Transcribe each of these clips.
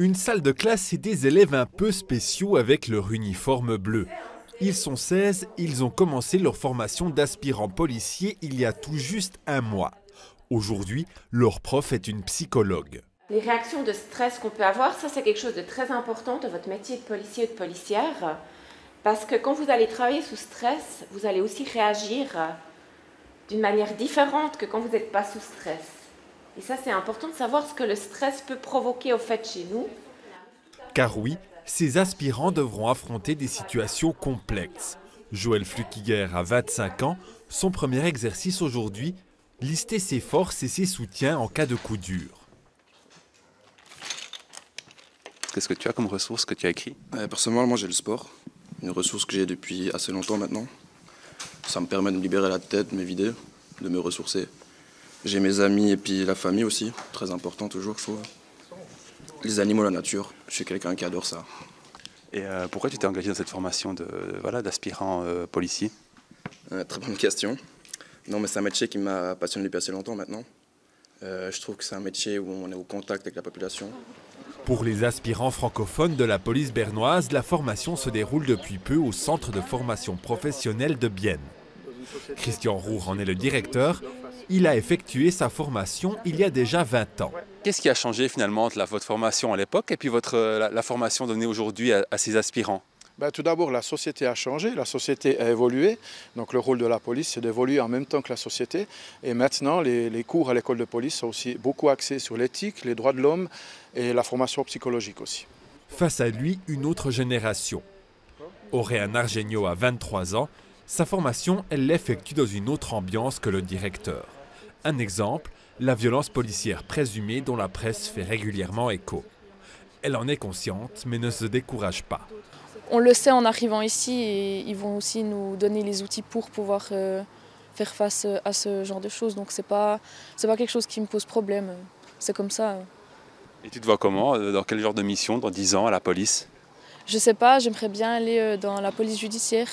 Une salle de classe et des élèves un peu spéciaux avec leur uniforme bleu. Ils sont 16, ils ont commencé leur formation d'aspirants policiers il y a tout juste un mois. Aujourd'hui, leur prof est une psychologue. Les réactions de stress qu'on peut avoir, ça c'est quelque chose de très important de votre métier de policier ou de policière. Parce que quand vous allez travailler sous stress, vous allez aussi réagir d'une manière différente que quand vous n'êtes pas sous stress. Et ça, c'est important de savoir ce que le stress peut provoquer au fait chez nous. Car oui, ces aspirants devront affronter des situations complexes. Joël Flukiger a 25 ans. Son premier exercice aujourd'hui, lister ses forces et ses soutiens en cas de coup dur. Qu'est-ce que tu as comme ressource que tu as écrit? Personnellement, moi j'ai le sport. Une ressource que j'ai depuis assez longtemps maintenant. Ça me permet de me libérer la tête, de me vider, de me ressourcer. J'ai mes amis et puis la famille aussi, très important toujours, je trouve. Les animaux, la nature, je suis quelqu'un qui adore ça. Et pourquoi tu t'es engagé dans cette formation d'aspirant policier? Très bonne question. Non, mais c'est un métier qui m'a passionné depuis assez longtemps maintenant. Je trouve que c'est un métier où on est au contact avec la population. Pour les aspirants francophones de la police bernoise, la formation se déroule depuis peu au centre de formation professionnelle de Bienne. Christian Roure en est le directeur. Il a effectué sa formation il y a déjà 20 ans. Qu'est-ce qui a changé finalement entre votre formation à l'époque et puis la formation donnée aujourd'hui à ces aspirants? Tout d'abord, la société a changé, la société a évolué. Donc le rôle de la police, c'est d'évoluer en même temps que la société. Et maintenant, les cours à l'école de police sont aussi beaucoup axés sur l'éthique, les droits de l'homme et la formation psychologique aussi. Face à lui, une autre génération. Auréan Argenio a 23 ans. Sa formation, elle l'effectue dans une autre ambiance que le directeur. Un exemple, la violence policière présumée dont la presse fait régulièrement écho. Elle en est consciente, mais ne se décourage pas. On le sait en arrivant ici et ils vont aussi nous donner les outils pour pouvoir faire face à ce genre de choses. Donc c'est pas quelque chose qui me pose problème, c'est comme ça. Et tu te vois comment? Dans quel genre de mission dans 10 ans à la police? Je sais pas, j'aimerais bien aller dans la police judiciaire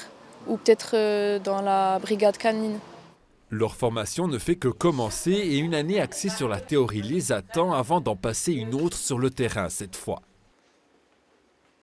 ou peut-être dans la brigade canine. Leur formation ne fait que commencer et une année axée sur la théorie les attend avant d'en passer une autre sur le terrain cette fois.